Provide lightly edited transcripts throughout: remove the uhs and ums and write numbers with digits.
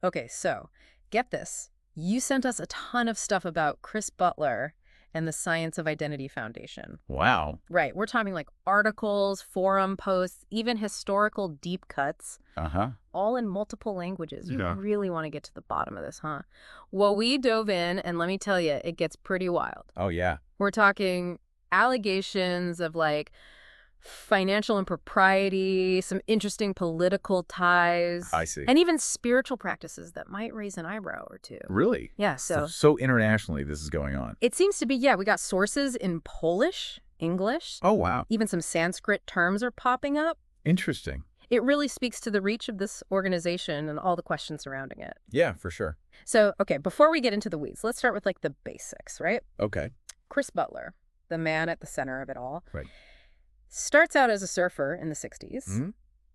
Okay, so get this. You sent us a ton of stuff about Chris Butler and the Science of Identity Foundation. Wow. Right. We're talking like articles, forum posts, even historical deep cuts, Uh-huh. all in multiple languages. You Yeah. really want to get to the bottom of this, huh? Well, we dove in, and let me tell you, it gets pretty wild. Oh, yeah. We're talking allegations of like financial impropriety, some interesting political ties, I see. and even spiritual practices that might raise an eyebrow or two. Really? Yeah, So internationally this is going on. it seems to be, yeah, we got sources in Polish, English, Oh, wow. even some Sanskrit terms are popping up. Interesting. It really speaks to the reach of this organization and all the questions surrounding it. Yeah, for sure. So, okay, before we get into the weeds, let's start with like the basics, right? Okay. Chris Butler, the man at the center of it all, Right. starts out as a surfer in the 60s, Hmm.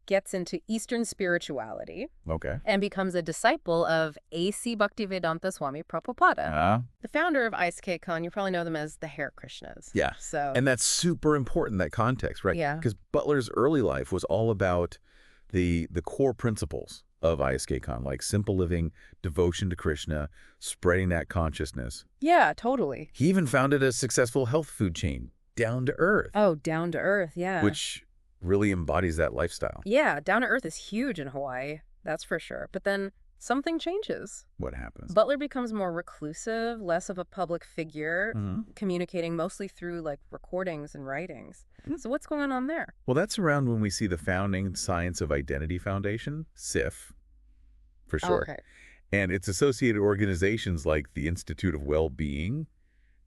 gets into Eastern spirituality, Okay. and becomes a disciple of A.C. Bhaktivedanta Swami Prabhupada, the founder of ISKCON. You probably know them as the Hare Krishnas. Yeah. So, And that's super important, that context, right? Yeah. Because Butler's early life was all about the core principles of ISKCON, like simple living, devotion to Krishna, spreading that consciousness. yeah, totally. He even founded a successful health food chain, Down to Earth, Oh, down to earth, yeah. which really embodies that lifestyle. Yeah, down to earth is huge in Hawaii, that's for sure. But then something changes. What happens? Butler becomes more reclusive, less of a public figure, Mhm. communicating mostly through like recordings and writings. Hmm. So what's going on there? Well, that's around when we see the founding Science of Identity Foundation, SIF, for sure. Okay. And its associated organizations like the Institute of Well-Being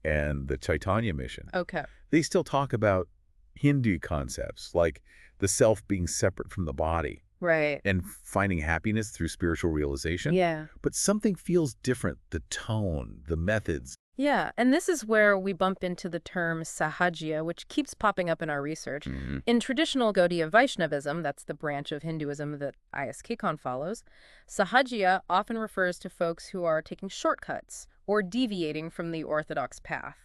and the Czaitanii mission. Okay. They still talk about Hindu concepts like the self being separate from the body Right. and finding happiness through spiritual realization. Yeah. But something feels different, the tone, the methods. Yeah. And this is where we bump into the term Sahajiya, which keeps popping up in our research. Mhm. In traditional Gaudiya Vaishnavism, that's the branch of Hinduism that ISKCON follows, Sahajiya often refers to folks who are taking shortcuts or deviating from the orthodox path.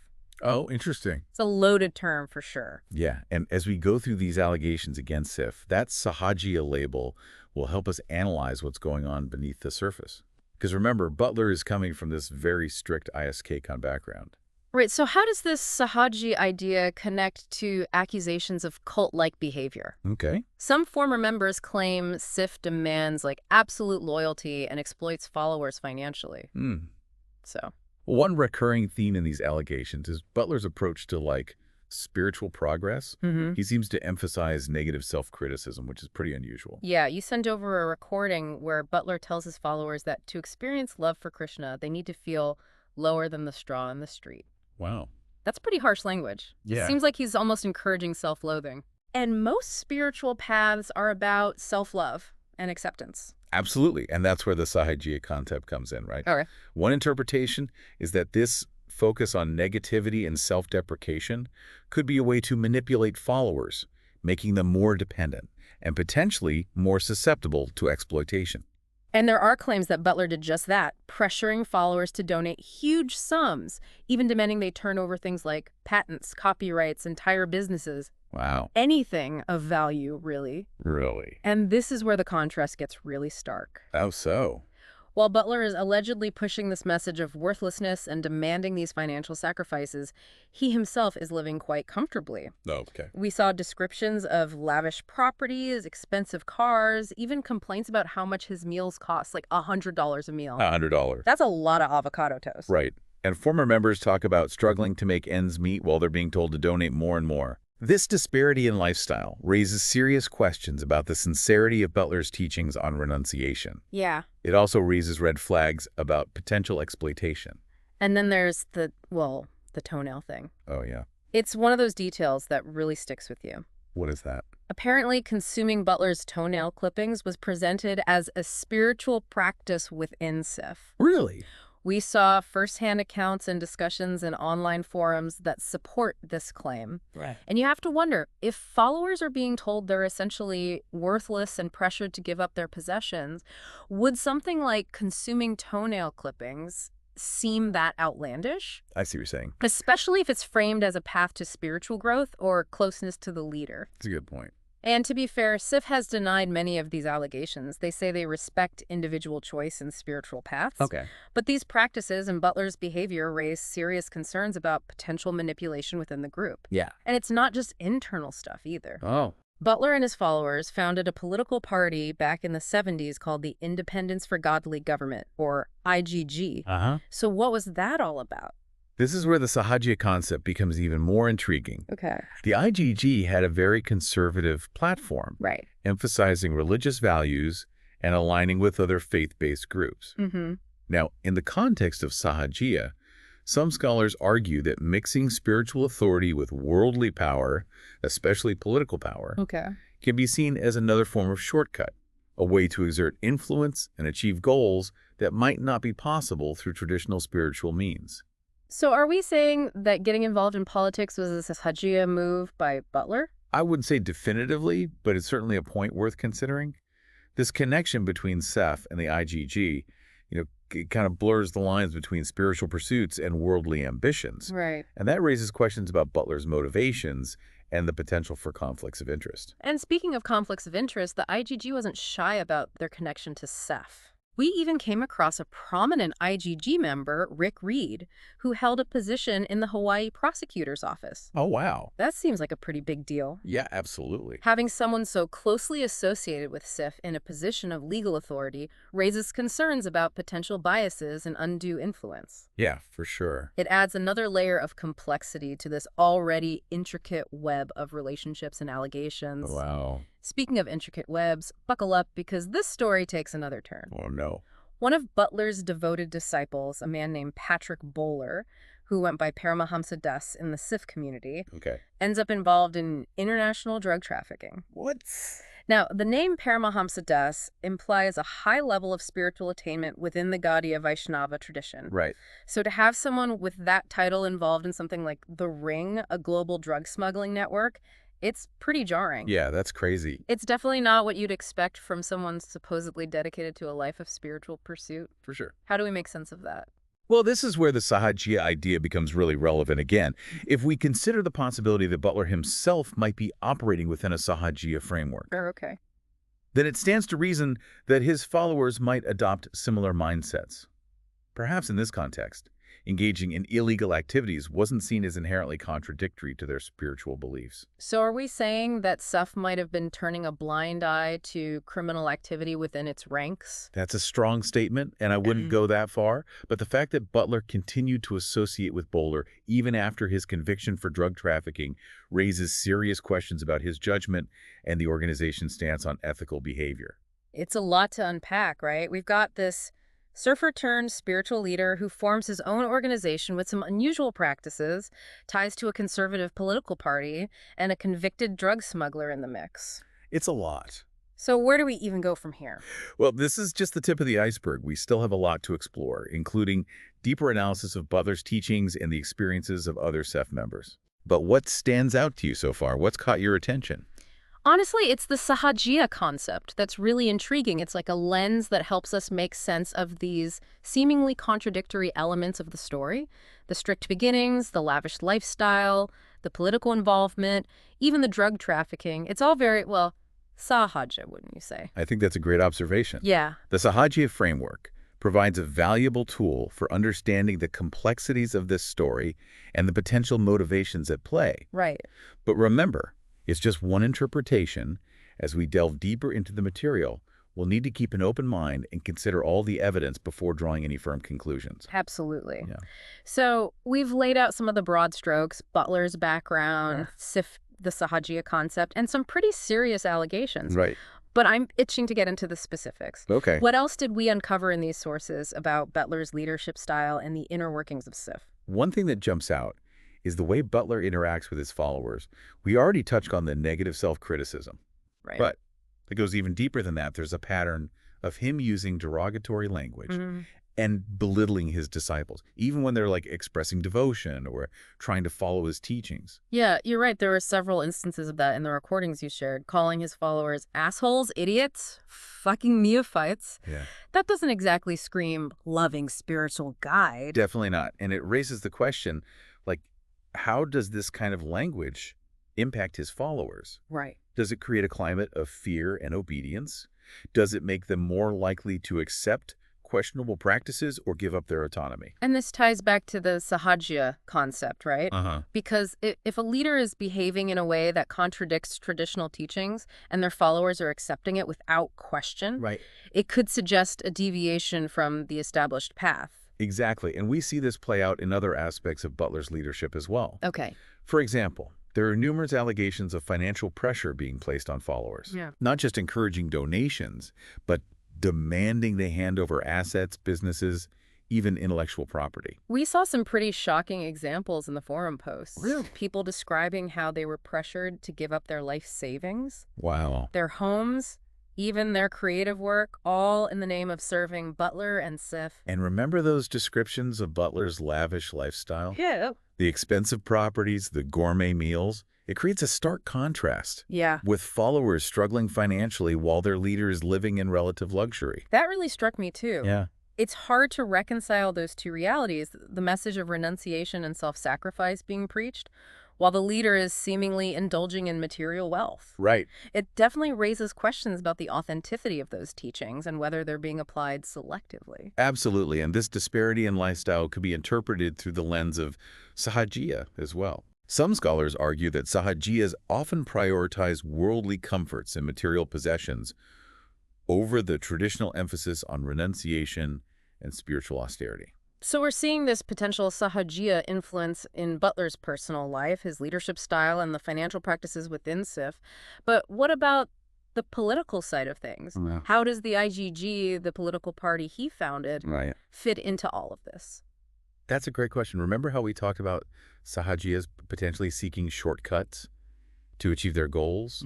Oh, interesting. It's a loaded term for sure. Yeah, and as we go through these allegations against SIF, that Sahajiya label will help us analyze what's going on beneath the surface. Because remember, Butler is coming from this very strict ISKCON background. Right, so how does this Sahaji idea connect to accusations of cult-like behavior? Okay. Some former members claim SIF demands like absolute loyalty and exploits followers financially. Hmm. So, One recurring theme in these allegations is Butler's approach to, like, spiritual progress. He seems to emphasize negative self-criticism, which is pretty unusual. yeah, you send over a recording where Butler tells his followers that to experience love for Krishna, they need to feel lower than the straw in the street. Wow. That's pretty harsh language. Yeah. Seems like he's almost encouraging self-loathing. And most spiritual paths are about self-love and acceptance. Absolutely, and that's where the Sahajiya concept comes in, right? Okay. One interpretation is that this focus on negativity and self-deprecation could be a way to manipulate followers, making them more dependent and potentially more susceptible to exploitation. And there are claims that Butler did just that, pressuring followers to donate huge sums, even demanding they turn over things like patents, copyrights, entire businesses, Wow. anything of value, really. Really? And this is where the contrast gets really stark. How so? While Butler is allegedly pushing this message of worthlessness and demanding these financial sacrifices, he himself is living quite comfortably. Oh, okay. We saw descriptions of lavish properties, expensive cars, even complaints about how much his meals cost, like $100 a meal. $100. That's a lot of avocado toast. Right. And former members talk about struggling to make ends meet while they're being told to donate more and more. This disparity in lifestyle raises serious questions about the sincerity of Butler's teachings on renunciation. Yeah. It also raises red flags about potential exploitation. And then there's the toenail thing. Oh, yeah. It's one of those details that really sticks with you. What is that? Apparently, consuming Butler's toenail clippings was presented as a spiritual practice within SIF. Really? We saw firsthand accounts and discussions in online forums that support this claim. Right. And you have to wonder, if followers are being told they're essentially worthless and pressured to give up their possessions, would something like consuming toenail clippings seem that outlandish? I see what you're saying. Especially if it's framed as a path to spiritual growth or closeness to the leader. That's a good point. And to be fair, SIF has denied many of these allegations. They say they respect individual choice and spiritual paths. Okay. But these practices and Butler's behavior raise serious concerns about potential manipulation within the group. Yeah. And it's not just internal stuff either. Oh. Butler and his followers founded a political party back in the 70s called the Independence for Godly Government, or IGG. Uh-huh. So what was that all about? This is where the Sahajiya concept becomes even more intriguing. Okay. The IGG had a very conservative platform, Right. emphasizing religious values and aligning with other faith-based groups. Mm-hmm. Now, in the context of Sahajiya, some scholars argue that mixing spiritual authority with worldly power, especially political power, Okay. can be seen as another form of shortcut, a way to exert influence and achieve goals that might not be possible through traditional spiritual means. So are we saying that getting involved in politics was a Sahajiya move by Butler? I wouldn't say definitively, but it's certainly a point worth considering. This connection between Ceph and the IGG, it kind of blurs the lines between spiritual pursuits and worldly ambitions. Right. And that raises questions about Butler's motivations and the potential for conflicts of interest. And speaking of conflicts of interest, the IGG wasn't shy about their connection to Ceph. We even came across a prominent IGG member, Rick Reed, who held a position in the Hawaii prosecutor's office. Oh, wow. That seems like a pretty big deal. Yeah, absolutely. Having someone so closely associated with SIF in a position of legal authority raises concerns about potential biases and undue influence. Yeah, for sure. It adds another layer of complexity to this already intricate web of relationships and allegations. Wow. Speaking of intricate webs, buckle up because this story takes another turn. Oh, no. One of Butler's devoted disciples, a man named Patrick Bowler, who went by Paramahamsa Das in the SIF community, Okay. ends up involved in international drug trafficking. What? Now, the name Paramahamsa Das implies a high level of spiritual attainment within the Gaudiya Vaishnava tradition. Right. So to have someone with that title involved in something like The Ring, a global drug smuggling network, it's pretty jarring. Yeah, that's crazy. It's definitely not what you'd expect from someone supposedly dedicated to a life of spiritual pursuit. For sure. How do we make sense of that? Well, this is where the Sahajiya idea becomes really relevant again. If we consider the possibility that Butler himself might be operating within a Sahajiya framework, Okay. then it stands to reason that his followers might adopt similar mindsets. Perhaps in this context, engaging in illegal activities wasn't seen as inherently contradictory to their spiritual beliefs. So are we saying that SUF might have been turning a blind eye to criminal activity within its ranks? That's a strong statement, and I wouldn't go that far, but the fact that Butler continued to associate with Bowler even after his conviction for drug trafficking raises serious questions about his judgment and the organization's stance on ethical behavior. It's a lot to unpack, right? We've got this surfer-turned-spiritual leader who forms his own organization with some unusual practices, ties to a conservative political party, and a convicted drug smuggler in the mix. It's a lot. So where do we even go from here? Well, this is just the tip of the iceberg. We still have a lot to explore, including deeper analysis of Butler's teachings and the experiences of other SEF members. But what stands out to you so far? What's caught your attention? Honestly, it's the Sahajiya concept that's really intriguing. It's like a lens that helps us make sense of these seemingly contradictory elements of the story. The strict beginnings, the lavish lifestyle, the political involvement, even the drug trafficking. It's all very, well, Sahaja, wouldn't you say? I think that's a great observation. Yeah. The Sahajiya framework provides a valuable tool for understanding the complexities of this story and the potential motivations at play. Right. But remember, it's just one interpretation. As we delve deeper into the material, we'll need to keep an open mind and consider all the evidence before drawing any firm conclusions. Absolutely. Yeah. So we've laid out some of the broad strokes, Butler's background, the Sahajiya concept, and some pretty serious allegations. Right. But I'm itching to get into the specifics. Okay. What else did we uncover in these sources about Butler's leadership style and the inner workings of SIF? One thing that jumps out is the way Butler interacts with his followers. We already touched on the negative self-criticism. Right. But it goes even deeper than that. There's a pattern of him using derogatory language and belittling his disciples, even when they're like expressing devotion or trying to follow his teachings. Yeah, you're right. There were several instances of that in the recordings you shared, calling his followers assholes, idiots, fucking neophytes. Yeah. That doesn't exactly scream loving spiritual guide. Definitely not. And it raises the question, like, how does this kind of language impact his followers? Right. Does it create a climate of fear and obedience? Does it make them more likely to accept questionable practices or give up their autonomy? And this ties back to the Sahajiya concept, right? Uh-huh. Because if a leader is behaving in a way that contradicts traditional teachings and their followers are accepting it without question, Right. it could suggest a deviation from the established path. Exactly, and we see this play out in other aspects of Butler's leadership as well. Okay. For example, there are numerous allegations of financial pressure being placed on followers. Yeah. Not just encouraging donations, but demanding they hand over assets, businesses, even intellectual property. We saw some pretty shocking examples in the forum posts. Really? People describing how they were pressured to give up their life savings, Wow. their homes, even their creative work, all in the name of serving Butler and Sif. And remember those descriptions of Butler's lavish lifestyle? Yeah. The expensive properties, the gourmet meals? It creates a stark contrast, Yeah. with followers struggling financially while their leader is living in relative luxury. That really struck me too. Yeah. It's hard to reconcile those two realities, the message of renunciation and self-sacrifice being preached, while the leader is seemingly indulging in material wealth. Right. It definitely raises questions about the authenticity of those teachings and whether they're being applied selectively. Absolutely, and this disparity in lifestyle could be interpreted through the lens of Sahajiya as well. Some scholars argue that Sahajiyas often prioritize worldly comforts and material possessions over the traditional emphasis on renunciation and spiritual austerity. So we're seeing this potential Sahajiya influence in Butler's personal life, his leadership style, and the financial practices within SIF. But what about the political side of things? Yeah. How does the IGG, the political party he founded, Right. fit into all of this? That's a great question. Remember how we talked about Sahajiyas potentially seeking shortcuts to achieve their goals?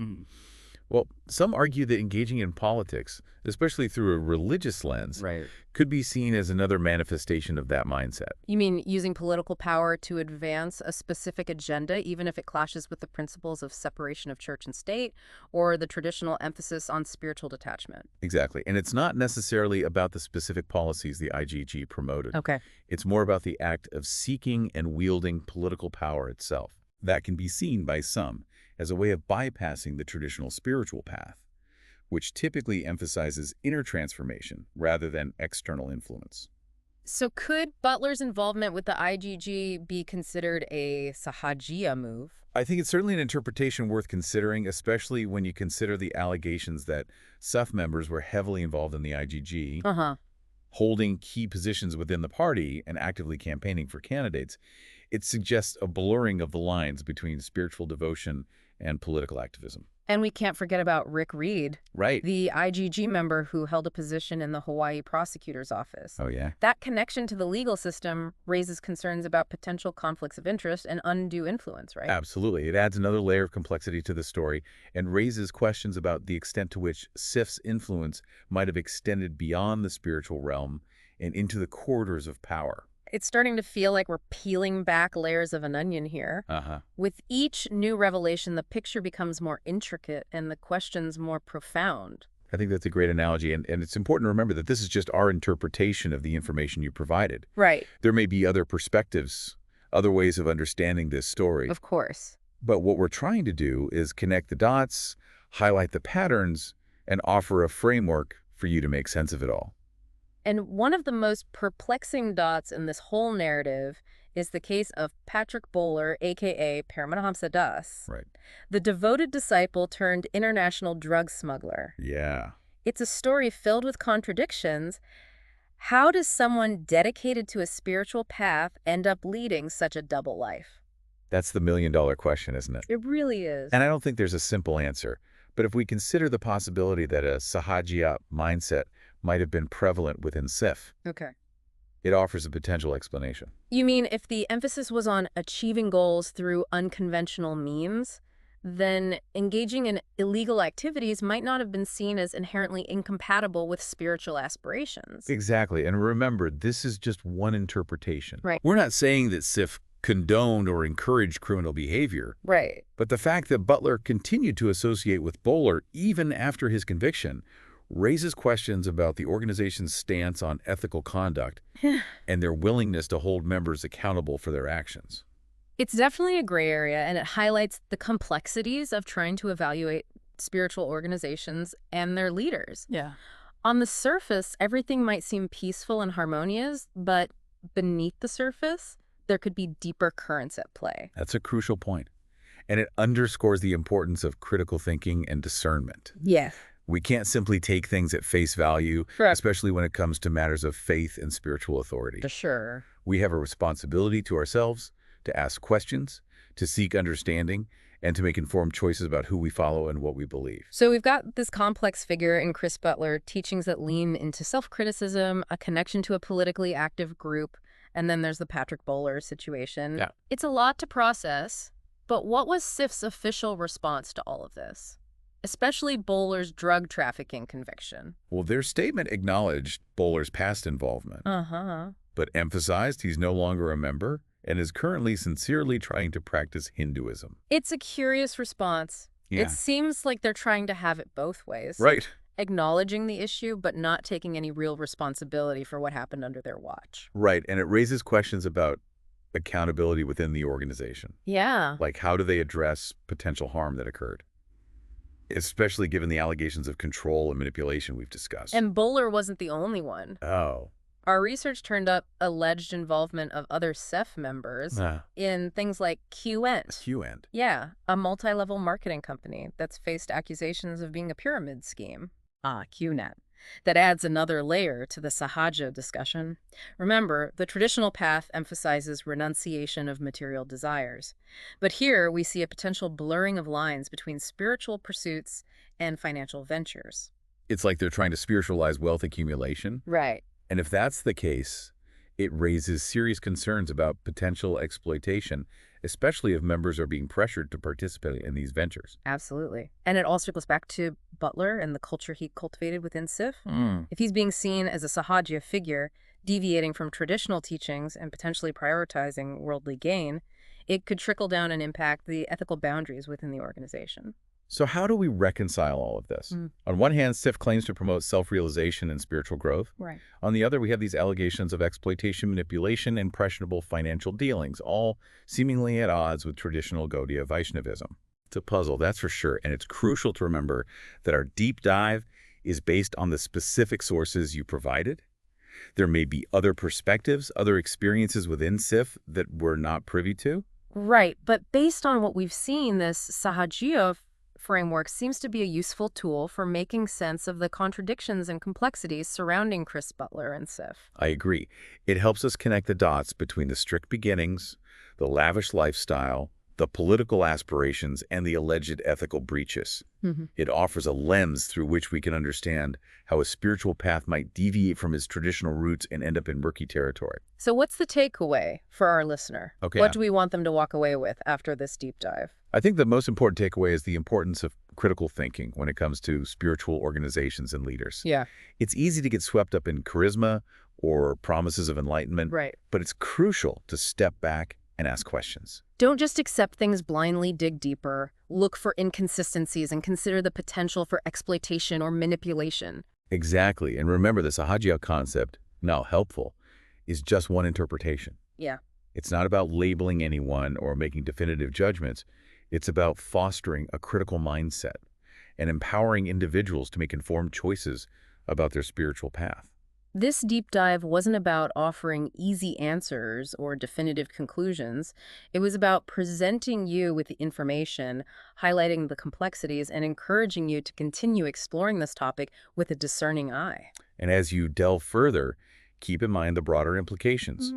Well, some argue that engaging in politics, especially through a religious lens, Right. could be seen as another manifestation of that mindset. You mean using political power to advance a specific agenda, even if it clashes with the principles of separation of church and state, or the traditional emphasis on spiritual detachment? Exactly. And it's not necessarily about the specific policies the IGG promoted. Okay. It's more about the act of seeking and wielding political power itself. That can be seen by some as a way of bypassing the traditional spiritual path, which typically emphasizes inner transformation rather than external influence. So could Butler's involvement with the IGG be considered a Sahajiya move? I think it's certainly an interpretation worth considering, especially when you consider the allegations that SUF members were heavily involved in the IGG, holding key positions within the party and actively campaigning for candidates. It suggests a blurring of the lines between spiritual devotion and political activism. And we can't forget about Rick Reed, Right. the IGG member who held a position in the Hawaii prosecutor's office. Oh, yeah? That connection to the legal system raises concerns about potential conflicts of interest and undue influence, right? Absolutely. It adds another layer of complexity to the story and raises questions about the extent to which SIF's influence might have extended beyond the spiritual realm and into the corridors of power. It's starting to feel like we're peeling back layers of an onion here. With each new revelation, the picture becomes more intricate and the questions more profound. I think that's a great analogy, and it's important to remember that this is just our interpretation of the information you provided. Right. There may be other perspectives, other ways of understanding this story. Of course. But what we're trying to do is connect the dots, highlight the patterns, and offer a framework for you to make sense of it all. And one of the most perplexing dots in this whole narrative is the case of Patrick Bowler, a.k.a. Paramahamsa Das, Right. the devoted disciple turned international drug smuggler. Yeah. It's a story filled with contradictions. How does someone dedicated to a spiritual path end up leading such a double life? That's the million-dollar question, isn't it? It really is. And I don't think there's a simple answer. But if we consider the possibility that a Sahajiya mindset might have been prevalent within SIF, Okay. it offers a potential explanation. You mean if the emphasis was on achieving goals through unconventional means, then engaging in illegal activities might not have been seen as inherently incompatible with spiritual aspirations. Exactly. And remember, this is just one interpretation. Right. We're not saying that SIF condoned or encouraged criminal behavior, Right. but the fact that Butler continued to associate with Bowler even after his conviction raises questions about the organization's stance on ethical conduct and their willingness to hold members accountable for their actions. It's definitely a gray area, and it highlights the complexities of trying to evaluate spiritual organizations and their leaders. Yeah. On the surface, everything might seem peaceful and harmonious, but beneath the surface, there could be deeper currents at play. That's a crucial point. And it underscores the importance of critical thinking and discernment. Yes. We can't simply take things at face value, Correct. especially when it comes to matters of faith and spiritual authority. For sure. We have a responsibility to ourselves to ask questions, to seek understanding, and to make informed choices about who we follow and what we believe. So we've got this complex figure in Chris Butler, teachings that lean into self-criticism, a connection to a politically active group, and then there's the Patrick Bowler situation. Yeah. It's a lot to process, but what was SIF's official response to all of this? Especially Bowler's drug trafficking conviction. Well, their statement acknowledged Bowler's past involvement, but emphasized he's no longer a member and is currently sincerely trying to practice Hinduism. It's a curious response. Yeah. It seems like they're trying to have it both ways. Right. Acknowledging the issue, but not taking any real responsibility for what happened under their watch. Right, and it raises questions about accountability within the organization. Yeah. Like, how do they address potential harm that occurred? Especially given the allegations of control and manipulation we've discussed. And Bowler wasn't the only one. Oh. Our research turned up alleged involvement of other SEF members in things like QEnt. QEnt. Yeah, a multi-level marketing company that's faced accusations of being a pyramid scheme. QNet. That adds another layer to the Sahajiya discussion. Remember, the traditional path emphasizes renunciation of material desires. But here we see a potential blurring of lines between spiritual pursuits and financial ventures. It's like they're trying to spiritualize wealth accumulation. Right. And if that's the case, it raises serious concerns about potential exploitation, especially if members are being pressured to participate in these ventures. Absolutely. And it all circles back to Butler and the culture he cultivated within SIF. If he's being seen as a Sahajiya figure, deviating from traditional teachings and potentially prioritizing worldly gain, it could trickle down and impact the ethical boundaries within the organization. So how do we reconcile all of this? On one hand, SIF claims to promote self-realization and spiritual growth. Right. On the other, we have these allegations of exploitation, manipulation, and questionable financial dealings, all seemingly at odds with traditional Gaudiya Vaishnavism. It's a puzzle, that's for sure, and it's crucial to remember that our deep dive is based on the specific sources you provided. There may be other perspectives, other experiences within SIF that we're not privy to. Right, but based on what we've seen, this Sahajiya framework seems to be a useful tool for making sense of the contradictions and complexities surrounding Chris Butler and SIF. I agree. It helps us connect the dots between the strict beginnings, the lavish lifestyle, the political aspirations, and the alleged ethical breaches. It offers a lens through which we can understand how a spiritual path might deviate from its traditional roots and end up in murky territory. So what's the takeaway for our listener? Okay. What do we want them to walk away with after this deep dive? I think the most important takeaway is the importance of critical thinking when it comes to spiritual organizations and leaders. Yeah. It's easy to get swept up in charisma or promises of enlightenment, Right. but it's crucial to step back and ask questions. Don't just accept things blindly, dig deeper, look for inconsistencies, and consider the potential for exploitation or manipulation. Exactly. And remember, the Sahajiya concept, now helpful, is just one interpretation. Yeah. It's not about labeling anyone or making definitive judgments. It's about fostering a critical mindset and empowering individuals to make informed choices about their spiritual path. This deep dive wasn't about offering easy answers or definitive conclusions. It was about presenting you with the information, highlighting the complexities, and encouraging you to continue exploring this topic with a discerning eye. And as you delve further, keep in mind the broader implications.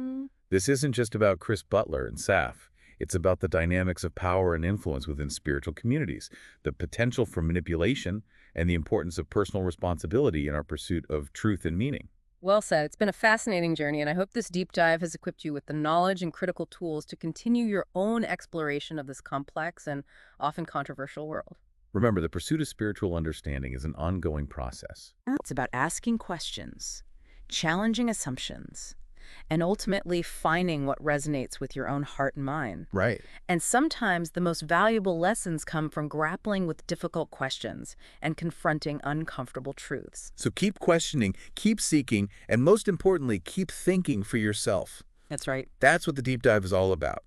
This isn't just about Chris Butler and SAF. It's about the dynamics of power and influence within spiritual communities, the potential for manipulation, and the importance of personal responsibility in our pursuit of truth and meaning. Well said. It's been a fascinating journey, and I hope this deep dive has equipped you with the knowledge and critical tools to continue your own exploration of this complex and often controversial world. Remember, the pursuit of spiritual understanding is an ongoing process. It's about asking questions, challenging assumptions, and ultimately finding what resonates with your own heart and mind. Right. And sometimes the most valuable lessons come from grappling with difficult questions and confronting uncomfortable truths. So keep questioning, keep seeking, and most importantly, keep thinking for yourself. That's right. That's what the deep dive is all about.